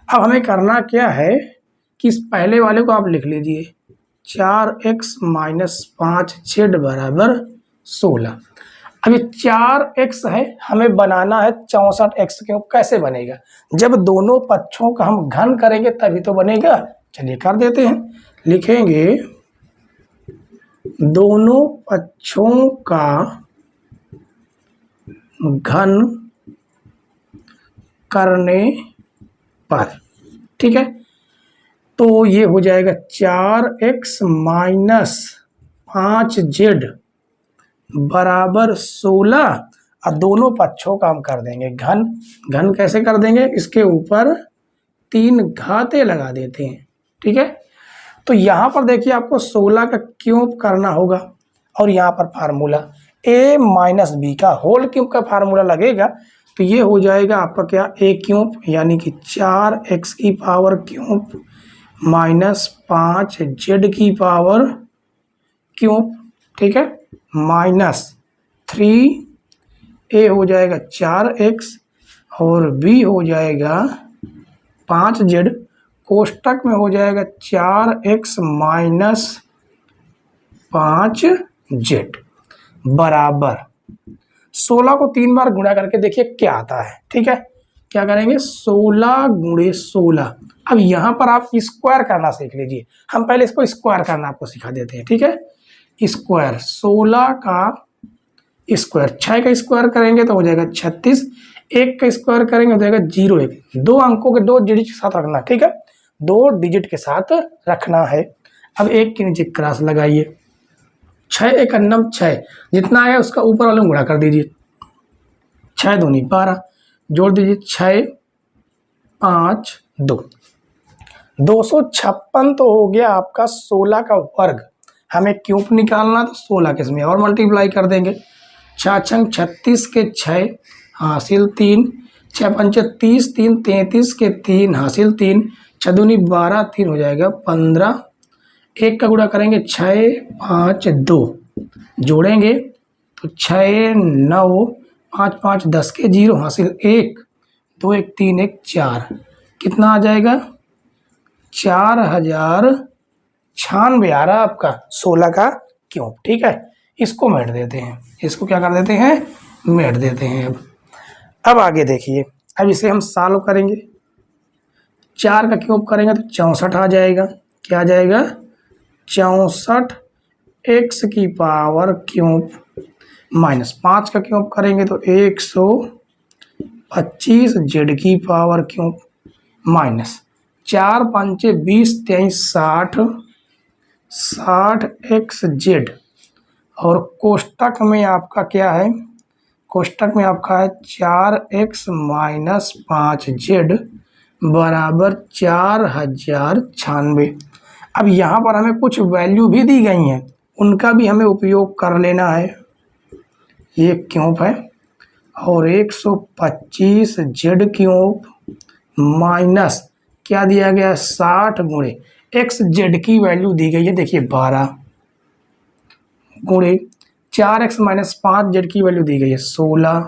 अब हमें करना क्या है कि इस पहले वाले को आप लिख लीजिए, 4x माइनस 5z बराबर 16। अभी 4x है, हमें बनाना है 64x क्यूब। कैसे बनेगा? जब दोनों पक्षों का हम घन करेंगे तभी तो बनेगा। चलिए कर देते हैं, लिखेंगे दोनों पक्षों का घन करने पर। ठीक है, तो ये हो जाएगा 4x माइनस 5z बराबर 16, और दोनों पक्षों का हम कर देंगे घन। घन कैसे कर देंगे? इसके ऊपर 3 घाते लगा देते हैं। ठीक है, तो यहाँ पर देखिए आपको 16 का क्यूब करना होगा, और यहाँ पर फार्मूला a माइनस बी का होल क्यूब का फार्मूला लगेगा, तो ये हो जाएगा आपका क्या? a क्यूब, यानी कि 4x की पावर क्यूब माइनस 5z की पावर क्यूब। ठीक है, माइनस 3a हो जाएगा 4x और b हो जाएगा 5z, कोष्टक में हो जाएगा 4x माइनस 5z बराबर 16 को 3 बार गुणा करके देखिए क्या आता है। ठीक है, क्या करेंगे? 16 गुणे 16। अब यहाँ पर आप स्क्वायर करना सीख लीजिए, हम पहले इसको स्क्वायर करना आपको सिखा देते हैं। ठीक है, स्क्वायर 16 का स्क्वायर, 6 का स्क्वायर करेंगे तो हो जाएगा 36, 1 का स्क्वायर करेंगे हो जाएगा 0 1, 2 अंकों के 2 डिजिट के साथ रखना। ठीक है, 2 डिजिट के साथ रखना है। अब 1 के नीचे क्रॉस लगाइए, 6 1 अन्नम 6, जितना आया उसका ऊपर वाले गुणा कर दीजिए, 6 दूनी 12, जोड़ दीजिए 6 5 2, 256 तो हो गया आपका 16 का वर्ग। हमें क्यूब निकालना तो 16 के इसमें और मल्टीप्लाई कर देंगे, 6 छंग 36 के 6 हासिल 3, 6 पंचे 30, 3 33 के 3 हासिल 3, 6 दूनी 12, 3 हो जाएगा 15, 1 का गुणा करेंगे 6 5 2, जोड़ेंगे तो 6 9 5 5 10 के 0 हासिल 1, 2 1 3 1 4, कितना आ जाएगा? 4096 आ रहा आपका 16 का क्यूब। ठीक है, इसको मेट देते हैं, इसको क्या कर देते हैं? मेट देते हैं। अब आगे देखिए, अब इसे हम सॉल्व करेंगे, 4 का क्यूब करेंगे तो 64 आ जाएगा। क्या आ जाएगा? 64x की पावर क्यूब माइनस 5 का क्यूब करेंगे तो 125z की पावर क्यूब माइनस 4 5 20 23 60 60xz, और कोष्टक में आपका क्या है? कोष्टक में आपका है 4x माइनस 5z बराबर 4096। अब यहाँ पर हमें कुछ वैल्यू भी दी गई हैं, उनका भी हमें उपयोग कर लेना है। ये क्यूब है और 125 जेड क्यूब माइनस क्या दिया गया 60 गुणे एक्स जेड की वैल्यू दी गई है, देखिए 12 गुणे 4x माइनस 5z की वैल्यू दी गई है 16,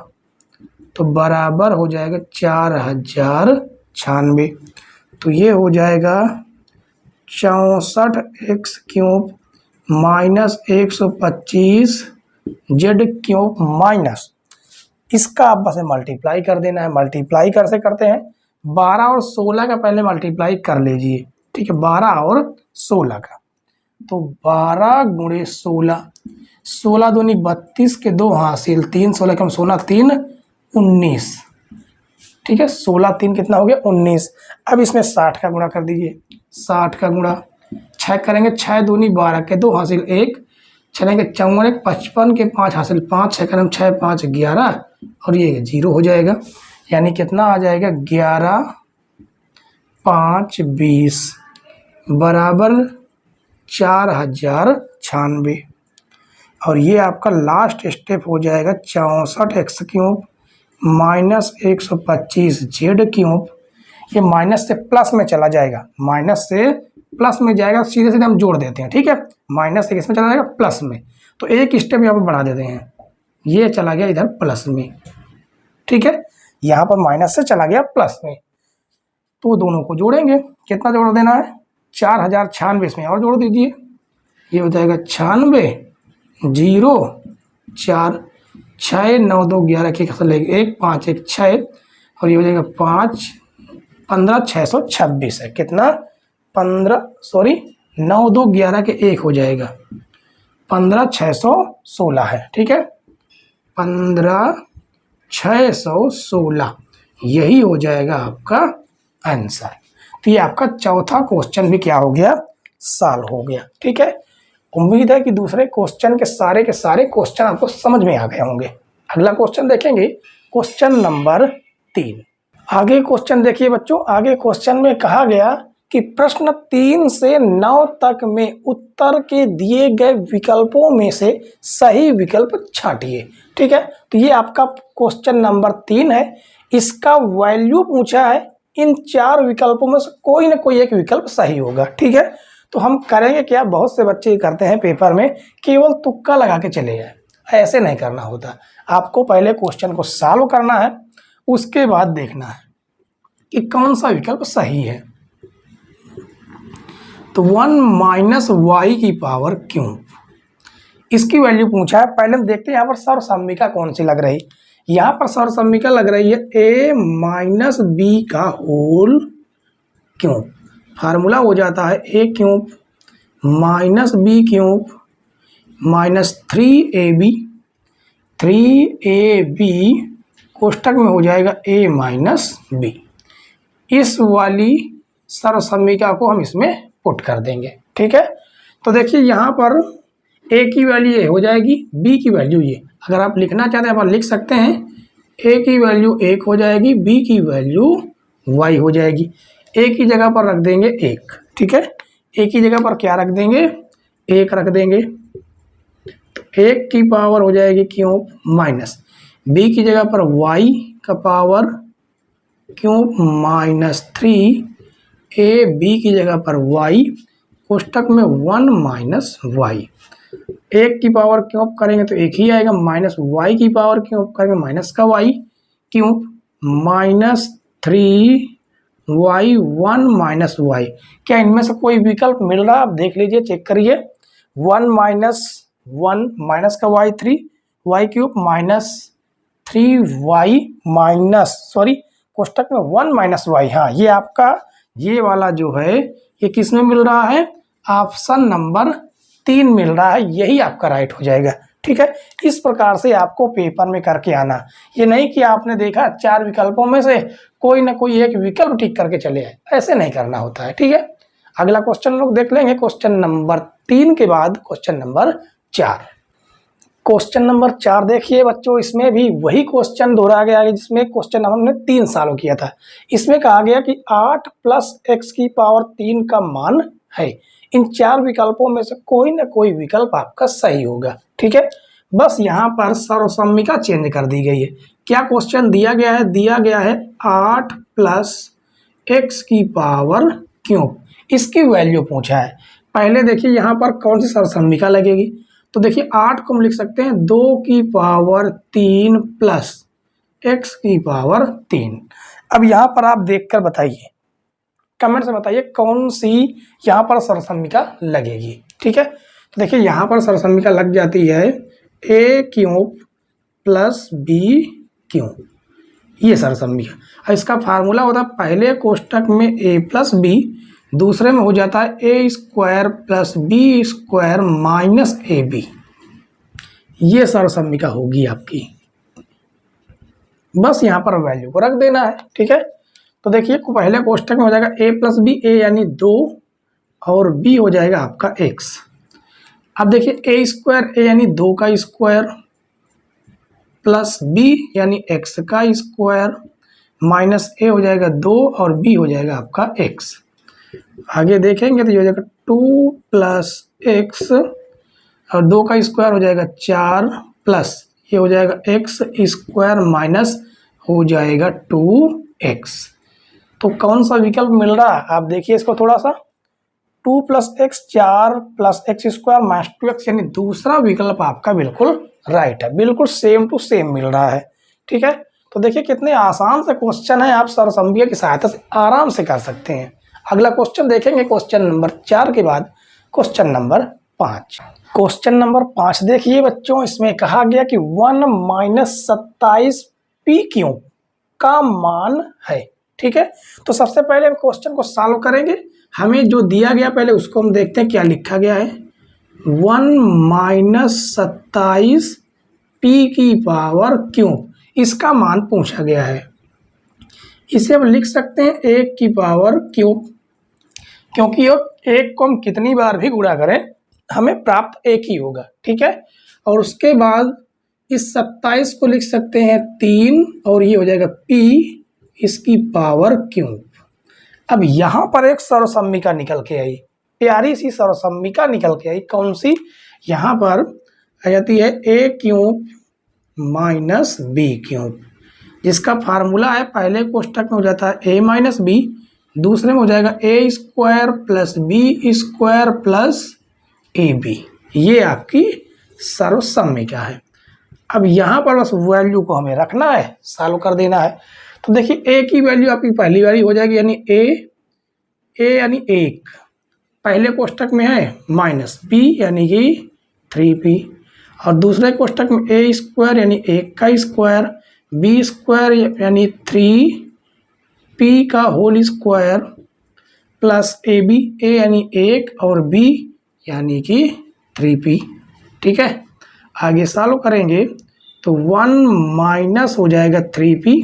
तो बराबर हो जाएगा 4096। तो ये हो जाएगा 64x cube minus 125 Z cube minus, इसका आप बस मल्टीप्लाई कर देना है। मल्टीप्लाई कैसे करते हैं, 12 और 16 का पहले मल्टीप्लाई कर लीजिए, ठीक है, 12 और 16 का। तो 12 गुणे 16, 16 दूनी 32 के 2 हासिल, 3 16 कम 16 3 19, ठीक है, 16 3 कितना हो गया 19। अब इसमें 60 का गुणा कर दीजिए, 60 का गुणा 6 करेंगे, 6 दूनी 12 के 2 हासिल 1, चलेंगे 54 55 के 5 हासिल 5, 6 करेंगे 6 5 11 और ये 0 हो जाएगा, यानी कितना आ जाएगा 11 5 20 बराबर 4096। और ये आपका लास्ट स्टेप हो जाएगा 64x cube minus 125 Z cube. ये माइनस से प्लस में चला जाएगा, माइनस से प्लस में जाएगा, सीधे सीधे हम जोड़ देते हैं, ठीक है, माइनस से इसमें चला जाएगा प्लस में, तो एक स्टेप यहाँ पर बढ़ा देते हैं, ये चला गया इधर प्लस में, ठीक है, यहाँ पर माइनस से चला गया प्लस में, तो दोनों को जोड़ेंगे, कितना जोड़ देना है 4096, इसमें और जोड़ दीजिए, ये हो जाएगा 96 0 4 6 9 2 11 के 1 5 1 6 और ये हो जाएगा 5 15 626 है, कितना 9 2 11 के 1 हो जाएगा 15 616 है, ठीक है, 15 616 यही हो जाएगा आपका आंसर। तो ये आपका चौथा क्वेश्चन भी क्या हो गया, सॉल्व हो गया, ठीक है। उम्मीद है कि दूसरे क्वेश्चन के सारे क्वेश्चन आपको समझ में आ गए होंगे। अगला क्वेश्चन देखेंगे, क्वेश्चन नंबर 3। आगे क्वेश्चन देखिए बच्चों, आगे क्वेश्चन में कहा गया कि प्रश्न 3 से 9 तक में उत्तर के दिए गए विकल्पों में से सही विकल्प छांटिए, ठीक है। तो ये आपका क्वेश्चन नंबर 3 है, इसका वैल्यू पूछा है, इन 4 विकल्पों में से कोई ना कोई एक विकल्प सही होगा, ठीक है। तो हम करेंगे क्या, बहुत से बच्चे करते हैं पेपर में केवल तुक्का लगा के चले जाए, ऐसे नहीं करना होता। आपको पहले क्वेश्चन को सॉल्व करना है, उसके बाद देखना है कि कौन सा विकल्प सही है। तो 1 माइनस वाई की पावर क्यूब, इसकी वैल्यू पूछा है। पहले हम देखते हैं यहाँ पर सर्वसम्मिका कौन सी लग रही, यहाँ पर सर्वसम्मिका लग रही है a माइनस बी का होल क्यूब। फार्मूला हो जाता है a cube minus B cube minus 3ab, 3ab कोष्टक में हो जाएगा a माइनस बी। इस वाली सर्वसम्मिका को हम इसमें पुट कर देंगे, ठीक है। तो देखिए यहाँ पर a की वैल्यू ये हो जाएगी, b की वैल्यू ये, अगर आप लिखना चाहते हैं आप लिख सकते हैं, a की वैल्यू 1 हो जाएगी, b की वैल्यू y हो जाएगी। a की जगह पर रख देंगे 1, ठीक है, a की जगह पर क्या रख देंगे 1 रख देंगे, तो 1 की पावर हो जाएगी क्यूब माइनस b की जगह पर y का पावर क्यूब माइनस 3ab की जगह पर y कोष्टक में 1 माइनस वाई। 1 की पावर क्यूब करेंगे तो 1 ही आएगा, माइनस y की पावर क्यूब करेंगे माइनस का y cube minus 3y 1 minus y। क्या इनमें से कोई विकल्प मिल रहा है, आप देख लीजिए, चेक करिए। 1 माइनस 1 माइनस का y 3y cube minus 3y minus कोष्टक में 1 माइनस y। हाँ, ये आपका ये वाला जो है ये किस में मिल रहा है, ऑप्शन नंबर 3 मिल रहा है, यही आपका राइट हो जाएगा, ठीक है। इस प्रकार से आपको पेपर में करके आना, ये नहीं कि आपने देखा 4 विकल्पों में से कोई ना कोई एक विकल्प ठीक करके चले आए, ऐसे नहीं करना होता है, ठीक है। अगला क्वेश्चन लोग देख लेंगे, क्वेश्चन नंबर 3 के बाद क्वेश्चन नंबर 4। क्वेश्चन नंबर 4 देखिए बच्चों, इसमें भी वही क्वेश्चन दोहराया गया है जिसमें क्वेश्चन हमने 3 सालों किया था। इसमें कहा गया कि 8 प्लस एक्स की पावर 3 का मान है। इन 4 विकल्पों में से कोई ना कोई विकल्प आपका सही होगा। ठीक है, बस यहाँ पर सर्वसम्मिका चेंज कर दी गई है। क्या क्वेश्चन दिया गया है? दिया गया है 8 प्लस एक्स की पावर क्यूब, इसकी वैल्यू पूछा है। पहले देखिए यहाँ पर कौन सी सर्वसम्मिका लगेगी, तो देखिए 8 को हम लिख सकते हैं 2 की पावर 3 प्लस एक्स की पावर 3। अब यहाँ पर आप देखकर बताइए, कमेंट से बताइए कौन सी यहाँ पर सर्वसम्मिका लगेगी। ठीक है, तो देखिए यहाँ पर सर्वसम्मिका लग जाती है ए क्यूब प्लस बी क्यूब, ये सर्वसम्मिका। और इसका फार्मूला होता है पहले कोष्टक में ए प्लस बी, दूसरे में हो जाता है A square plus B square minus A B. ये सर्वसम्मिका होगी आपकी, बस यहाँ पर वैल्यू को रख देना है। ठीक है, तो देखिए पहले कोष्टक में हो जाएगा ए प्लस बी, ए यानी 2 और बी हो जाएगा आपका एक्स। अब देखिए ए स्क्वायर, ए यानी 2 का स्क्वायर प्लस बी यानी एक्स का स्क्वायर माइनस ए हो जाएगा 2 और बी हो जाएगा आपका एक्स। आगे देखेंगे तो ये हो जाएगा 2 प्लस एक्स और 2 का स्क्वायर हो जाएगा 4 प्लस ये हो जाएगा एक्स स्क्वायर माइनस हो जाएगा 2x। तो कौन सा विकल्प मिल रहा है आप देखिए इसको थोड़ा सा, 2 plus x 4 plus x square minus 2x, यानी दूसरा विकल्प आपका बिल्कुल राइट है, बिल्कुल सेम टू सेम मिल रहा है। ठीक है, तो देखिए कितने आसान से क्वेश्चन है, आप सर्वसम्मिका की सहायता से आराम से कर सकते हैं। अगला क्वेश्चन देखेंगे क्वेश्चन नंबर 4 के बाद क्वेश्चन नंबर 5। क्वेश्चन नंबर 5 देखिए बच्चों, इसमें कहा गया कि 1 माइनस 27 पी क्यूब का मान है। ठीक है, तो सबसे पहले हम क्वेश्चन को सॉल्व करेंगे। हमें जो दिया गया पहले उसको हम देखते हैं क्या लिखा गया है। 1 माइनस 27 पी की पावर क्यूब, इसका मान पूछा गया है। इसे हम लिख सकते हैं 1 की पावर क्यूब, क्योंकि एक को हम कितनी बार भी गुणा करें हमें प्राप्त एक ही होगा। ठीक है, और उसके बाद इस 27 को लिख सकते हैं 3 और ये हो जाएगा p इसकी पावर क्यूब। अब यहाँ पर एक सर्वसम्मिका निकल के आई, प्यारी सी सर्वसम्मिका निकल के आई। कौन सी? यहाँ पर आ जाती है a cube minus B cube, जिसका फार्मूला है पहले कोष्टक में हो जाता है a माइनस बी, दूसरे में हो जाएगा A square plus B square plus A B. ये आपकी सर्वसम्मिका है। अब यहाँ पर बस वैल्यू को हमें रखना है, सॉल्व कर देना है। तो देखिए ए की वैल्यू आपकी पहली वाली हो जाएगी, यानी ए यानी 1 पहले कोष्टक में है, माइनस बी यानी कि 3p, और दूसरे कोष्टक में ए स्क्वायर यानी 1 का स्क्वायर, बी स्क्वायर यानी 3p का whole square plus A B, A यानी 1 और बी यानी कि 3p। ठीक है, आगे सॉल्व करेंगे तो 1 माइनस हो जाएगा 3p,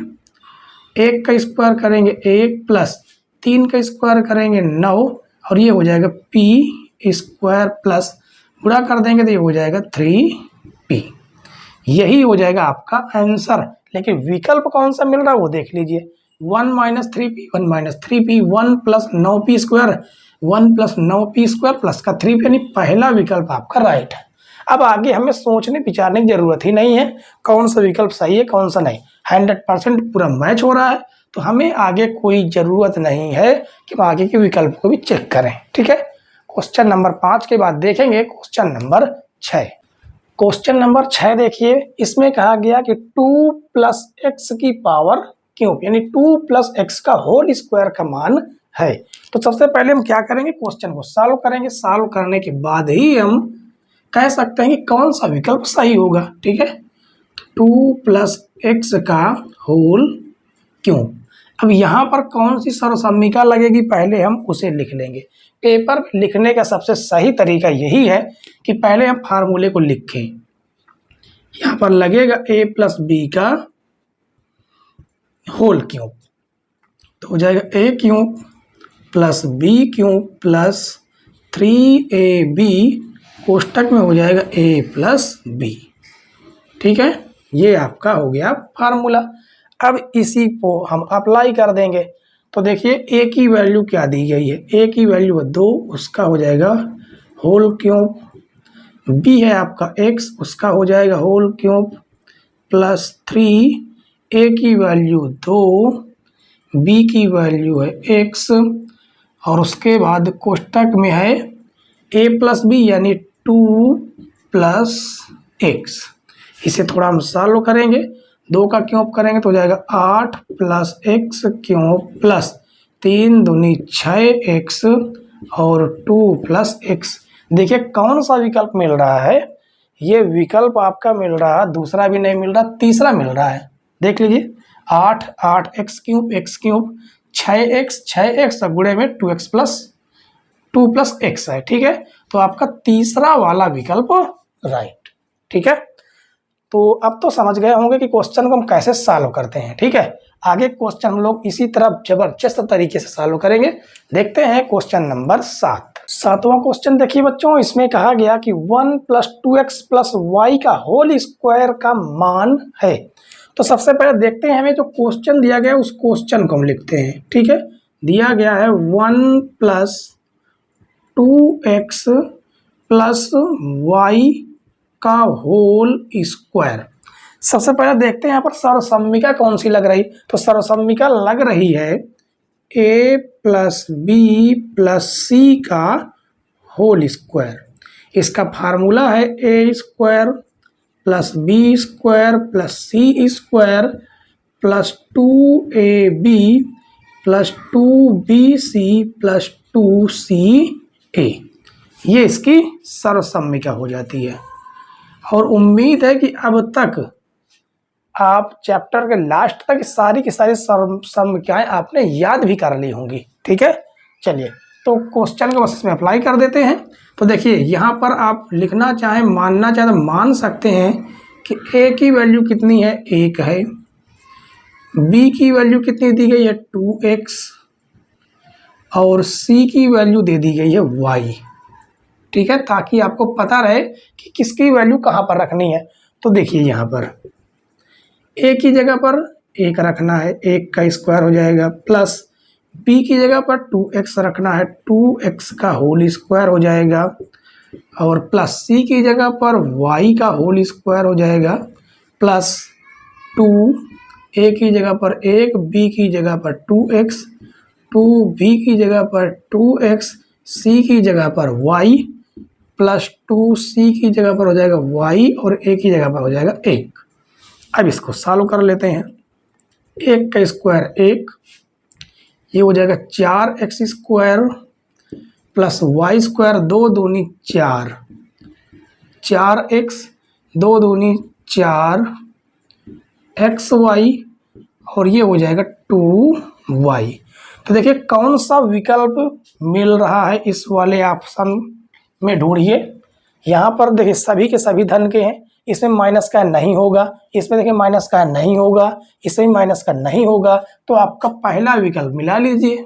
1 का स्क्वायर करेंगे 1 प्लस 3 का स्क्वायर करेंगे 9 और ये हो जाएगा p स्क्वायर प्लस गुणा कर देंगे तो ये हो जाएगा 3p। यही हो जाएगा आपका आंसर। लेकिन विकल्प कौन सा मिल रहा है वो देख लीजिए, 1 minus 3p, 1 minus 3p, 1 plus 9p square, 1 plus 9p square plus का 3p, यानी पहला विकल्प आपका राइट है। अब आगे हमें सोचने विचारने की जरूरत ही नहीं है कौन सा विकल्प सही है कौन सा नहीं, 100% पूरा मैच हो रहा है, तो हमें आगे कोई ज़रूरत नहीं है कि हम आगे के विकल्प को भी चेक करें। ठीक है, क्वेश्चन नंबर 5 के बाद देखेंगे क्वेश्चन नंबर 6। क्वेश्चन नंबर 6 देखिए, इसमें कहा गया कि 2 प्लस एक्स की पावर क्यूब, यानी 2 प्लस एक्स का होल स्क्वायर का मान है। तो सबसे पहले हम क्या करेंगे, क्वेश्चन को सॉल्व करेंगे। सॉल्व करने के बाद ही हम कह सकते हैं कि कौन सा विकल्प सही होगा। ठीक है, 2 प्लस एक्स का होल क्यूब। अब यहाँ पर कौन सी सर्वसम्मिका लगेगी पहले हम उसे लिख लेंगे। पेपर में लिखने का सबसे सही तरीका यही है कि पहले हम फार्मूले को लिखें। यहाँ पर लगेगा a प्लस बी का होल क्यूब, तो हो जाएगा a cube plus B cube plus 3ab कोष्टक में हो जाएगा a प्लस बी। ठीक है, ये आपका हो गया फार्मूला। अब इसी को हम अप्लाई कर देंगे। तो देखिए ए की वैल्यू क्या दी गई है, ए की वैल्यू है 2, उसका हो जाएगा होल क्यूब। बी है आपका एक्स, उसका हो जाएगा होल क्यूब प्लस 3। ए की वैल्यू 2, बी की वैल्यू है एक्स, और उसके बाद कोष्टक में है ए प्लस बी यानी 2 प्लस एक्स। इसे थोड़ा हम सॉल्व करेंगे, 2 का क्यूब करेंगे तो हो जाएगा 8 प्लस एक्स क्यूब प्लस 3 दूनी 6x और 2 प्लस एक्स। देखिए कौन सा विकल्प मिल रहा है, ये विकल्प आपका मिल रहा है, दूसरा भी नहीं मिल रहा, तीसरा मिल रहा है। देख लीजिए 8 8 एक्स क्यूब 6x गुणे में 2x प्लस 2 प्लस एक्स है। ठीक है, तो आपका तीसरा वाला विकल्प राइट। ठीक है, तो अब तो समझ गए होंगे कि क्वेश्चन को हम कैसे सॉल्व करते हैं। ठीक है, आगे क्वेश्चन हम लोग इसी तरह जबरदस्त तरीके से सॉल्व करेंगे। देखते हैं क्वेश्चन नंबर 7वां क्वेश्चन देखिए बच्चों, इसमें कहा गया कि 1 + 2x + y का होल स्क्वायर का मान है। तो सबसे पहले देखते हैं, हमें जो क्वेश्चन दिया गया है उस क्वेश्चन को हम लिखते हैं। ठीक है, दिया गया है 1 + 2x + y का होल स्क्वायर। सबसे पहले देखते हैं यहाँ पर सर्वसम्मिका कौन सी लग रही। तो सर्वसम्मिका लग रही है a + b + c का होल स्क्वायर। इसका फार्मूला है a² + b² + c² + 2ab + 2bc + 2ca। ये इसकी सर्वसम्मिका हो जाती है। और उम्मीद है कि अब तक आप चैप्टर के लास्ट तक सारी की सारी सर्वसम्मिकाएं आपने याद भी कर ली होंगी। ठीक है, चलिए तो क्वेश्चन को बस इसमें अप्लाई कर देते हैं। तो देखिए यहाँ पर आप लिखना चाहें मानना चाहें तो मान सकते हैं कि a की वैल्यू कितनी है, 1 है, b की वैल्यू कितनी दी गई है 2x, और c की वैल्यू दे दी गई है y। ठीक है, ताकि आपको पता रहे कि किसकी वैल्यू कहाँ पर रखनी है। तो देखिए यहाँ पर a की जगह पर 1 रखना है, 1 का स्क्वायर हो जाएगा, प्लस b की जगह पर 2x रखना है, 2x का होल स्क्वायर हो जाएगा, और प्लस c की जगह पर y का होल स्क्वायर हो जाएगा, प्लस 2 a की जगह पर 1, b की जगह पर 2x, 2b की जगह पर 2x, c की जगह पर y, प्लस 2c की जगह पर हो जाएगा y, और a की जगह पर हो जाएगा 1। अब इसको सॉल्व कर लेते हैं। 1 का स्क्वायर 1, ये हो जाएगा 4x² प्लस y² 2 दूनी 4, 4x 2 दूनी 4 xy, और ये हो जाएगा 2y। तो देखिए कौन सा विकल्प मिल रहा है इस वाले ऑप्शन में ढूंढिए। यहाँ पर देखिए सभी के सभी धन के हैं, इसमें माइनस का नहीं होगा, इसमें देखिए माइनस का नहीं होगा, इसमें माइनस का नहीं होगा। तो आपका पहला विकल्प मिला लीजिए,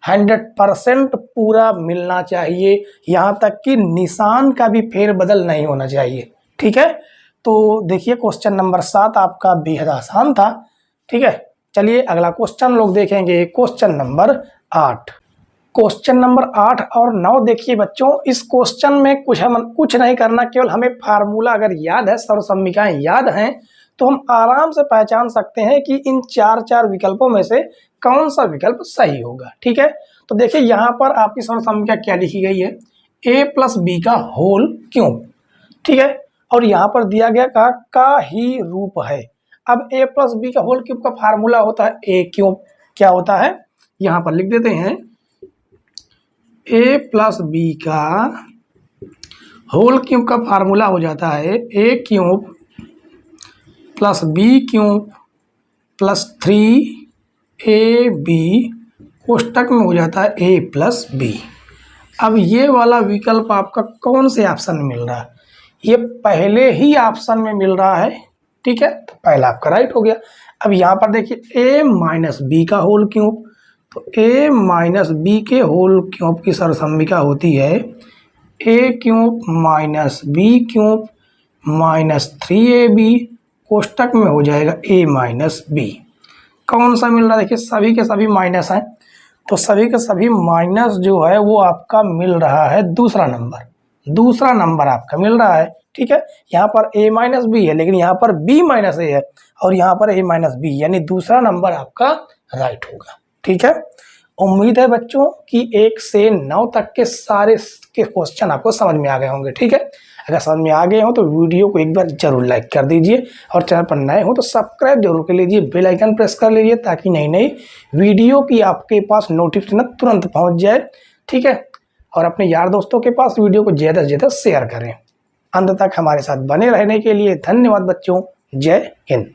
100% पूरा मिलना चाहिए, यहाँ तक कि निशान का भी फेरबदल नहीं होना चाहिए। ठीक है, तो देखिए क्वेश्चन नंबर 7 आपका बेहद आसान था। ठीक है, चलिए अगला क्वेश्चन लोग देखेंगे, क्वेश्चन नंबर 8। क्वेश्चन नंबर 8 और 9 देखिए बच्चों, इस क्वेश्चन में कुछ नहीं करना, केवल हमें फार्मूला अगर याद है, सर्वसम्मिकाएं याद हैं, तो हम आराम से पहचान सकते हैं कि इन 4 विकल्पों में से कौन सा विकल्प सही होगा। ठीक है, तो देखिए यहाँ पर आपकी सर्वसम्मिका क्या लिखी गई है, a + b का होल क्यूब। ठीक है, और यहाँ पर दिया गया का ही रूप है। अब a + b का होल क्यूब का फार्मूला होता है a³। क्या होता है, यहाँ पर लिख देते हैं, a + b का होल क्यूब का फार्मूला हो जाता है a³ + b³ + 3ab कोष्टक में हो जाता है a + b। अब ये वाला विकल्प आपका कौन से ऑप्शन में मिल रहा है, ये पहले ही ऑप्शन में मिल रहा है। ठीक है, तो पहला आपका राइट हो गया। अब यहाँ पर देखिए a - b का होल क्यूब, तो a - b के होल क्यूब की सर्वसम्मिका होती है a³ - b³ -3ab कोष्टक में हो जाएगा a माइनस बी। कौन सा मिल रहा है? देखिए सभी के सभी माइनस हैं, तो सभी के सभी माइनस जो है वो आपका मिल रहा है दूसरा नंबर आपका मिल रहा है। ठीक है, यहाँ पर a माइनस बी है, लेकिन यहाँ पर b माइनस ए है और यहाँ पर a माइनस बी, यानी दूसरा नंबर आपका राइट होगा। ठीक है, उम्मीद है बच्चों कि 1 से 9 तक के सारे के क्वेश्चन आपको समझ में आ गए होंगे। ठीक है, अगर समझ में आ गए हो तो वीडियो को एक बार जरूर लाइक कर दीजिए और चैनल पर नए हो तो सब्सक्राइब जरूर कर लीजिए, बेल आइकन प्रेस कर लीजिए ताकि नई नई वीडियो की आपके पास नोटिफिकेशन तुरंत पहुंच जाए। ठीक है, और अपने यार दोस्तों के पास वीडियो को ज़्यादा से ज़्यादा शेयर करें। अंत तक हमारे साथ बने रहने के लिए धन्यवाद बच्चों। जय हिंद।